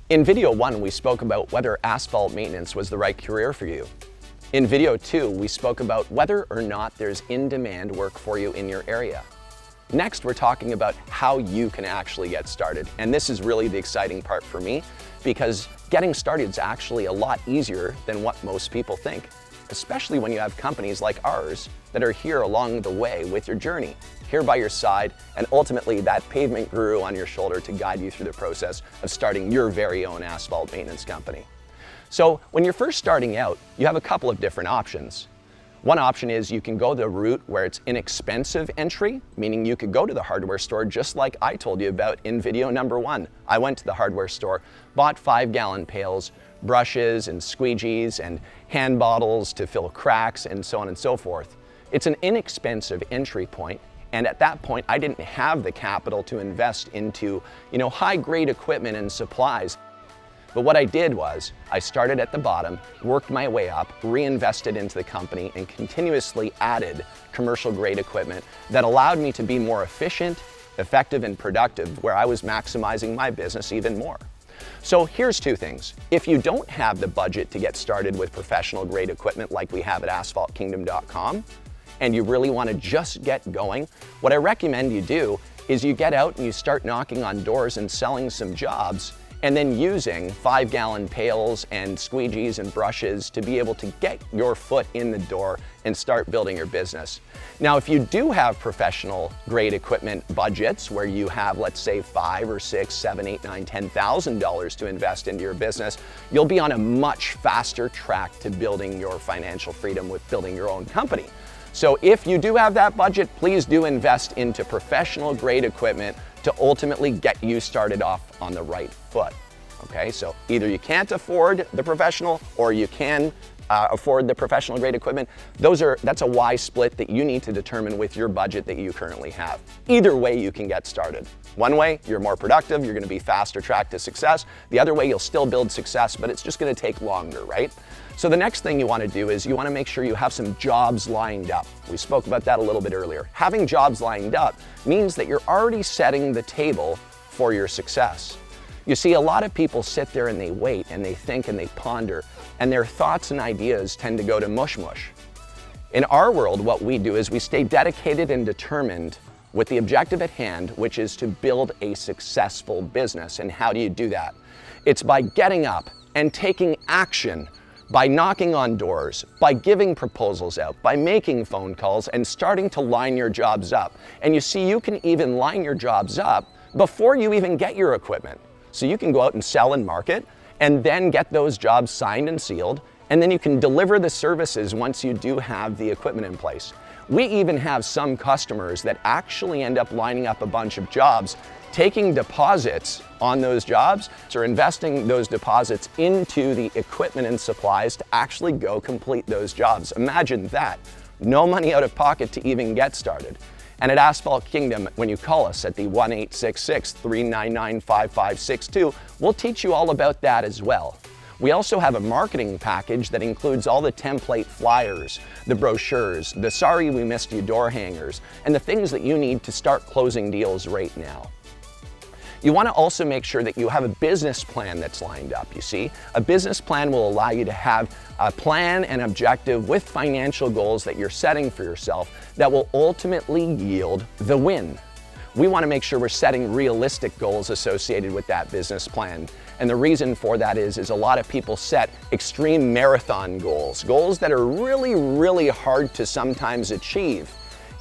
In video 1, we spoke about whether asphalt maintenance was the right career for you. In video 2, we spoke about whether or not there's in-demand work for you in your area. Next, we're talking about how you can actually get started. And this is really the exciting part for me, because getting started is actually a lot easier than what most people think, especially when you have companies like ours that are here along the way with your journey, here by your side, and ultimately that pavement guru on your shoulder to guide you through the process of starting your very own asphalt maintenance company. So when you're first starting out, you have a couple of different options. One option is you can go the route where it's inexpensive entry, meaning you could go to the hardware store just like I told you about in video number 1. I went to the hardware store, bought 5-gallon pails, brushes and squeegees and hand bottles to fill cracks and so on and so forth. It's an inexpensive entry point, and at that point I didn't have the capital to invest into, high-grade equipment and supplies. But what I did was, I started at the bottom, worked my way up, reinvested into the company, and continuously added commercial grade equipment that allowed me to be more efficient, effective, and productive, where I was maximizing my business even more. So here's 2 things. If you don't have the budget to get started with professional grade equipment like we have at asphaltkingdom.com, and you really want to just get going, what I recommend you do is you get out and you start knocking on doors and selling some jobs, and then using 5-gallon pails and squeegees and brushes to be able to get your foot in the door and start building your business. Now, if you do have professional grade equipment budgets where you have, let's say, $5 or $6, $7, $8, $9, $10,000 to invest into your business, you'll be on a much faster track to building your financial freedom with building your own company. So if you do have that budget, please do invest into professional grade equipment to ultimately get you started off on the right foot. Okay, so either you can't afford the professional or you can afford the professional grade equipment. That's a wise split that you need to determine with your budget that you currently have. Either way you can get started. One way, you're more productive, you're gonna be faster track to success. The other way, you'll still build success, but it's just gonna take longer, right? So the next thing you wanna do is you wanna make sure you have some jobs lined up. We spoke about that a little bit earlier. Having jobs lined up means that you're already setting the table for your success. You see, a lot of people sit there and they wait and they think and they ponder, and their thoughts and ideas tend to go to mush mush. In our world, what we do is we stay dedicated and determined with the objective at hand, which is to build a successful business. And how do you do that? It's by getting up and taking action, by knocking on doors, by giving proposals out, by making phone calls and starting to line your jobs up. And you see, you can even line your jobs up before you even get your equipment. So you can go out and sell and market and then get those jobs signed and sealed, and then you can deliver the services once you do have the equipment in place. We even have some customers that actually end up lining up a bunch of jobs, taking deposits on those jobs, or investing those deposits into the equipment and supplies to actually go complete those jobs. Imagine that. No money out of pocket to even get started. And at Asphalt Kingdom, when you call us at the 1-866-399-5562, we'll teach you all about that as well. We also have a marketing package that includes all the template flyers, the brochures, the sorry we missed you door hangers, and the things that you need to start closing deals right now. You want to also make sure that you have a business plan that's lined up, you see. A business plan will allow you to have a plan and objective with financial goals that you're setting for yourself that will ultimately yield the win. We want to make sure we're setting realistic goals associated with that business plan. And the reason for that is a lot of people set extreme marathon goals that are really, really hard to sometimes achieve.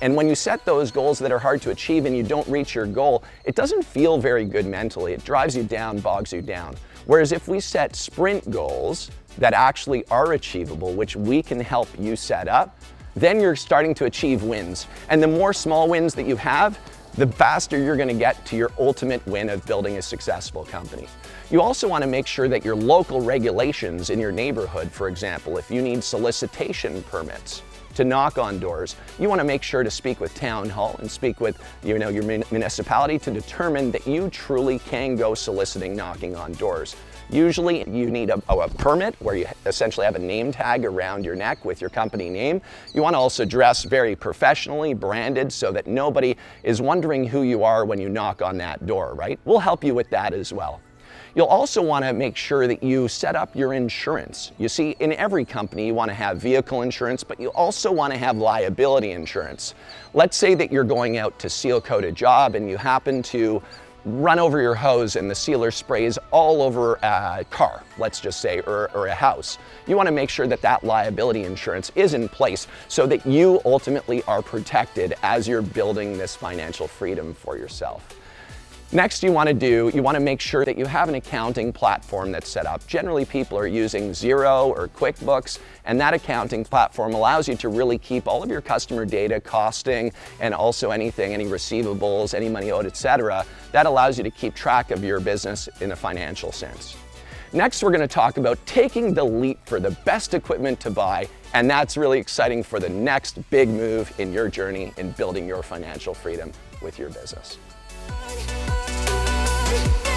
And when you set those goals that are hard to achieve and you don't reach your goal, it doesn't feel very good mentally. It drives you down, bogs you down. Whereas if we set sprint goals that actually are achievable, which we can help you set up, then you're starting to achieve wins. And the more small wins that you have, the faster you're gonna get to your ultimate win of building a successful company. You also wanna make sure that your local regulations in your neighborhood, for example, if you need solicitation permits to knock on doors, you wanna make sure to speak with town hall and speak with your municipality to determine that you truly can go soliciting, knocking on doors. Usually you need a permit where you essentially have a name tag around your neck with your company name. You want to also dress very professionally, branded, so that nobody is wondering who you are when you knock on that door, right? We'll help you with that as well. You'll also want to make sure that you set up your insurance. You see, in every company, you want to have vehicle insurance, but you also want to have liability insurance. Let's say that you're going out to seal coat a job and you happen to run over your hose and the sealer sprays all over a car, let's just say, or a house. You want to make sure that that liability insurance is in place so that you ultimately are protected as you're building this financial freedom for yourself. Next, you want to make sure that you have an accounting platform that's set up. Generally, people are using Xero or QuickBooks, and that accounting platform allows you to really keep all of your customer data, costing, and also any receivables, any money owed, etc. That allows you to keep track of your business in a financial sense. Next, we're going to talk about taking the leap for the best equipment to buy, and that's really exciting for the next big move in your journey in building your financial freedom with your business. Yeah.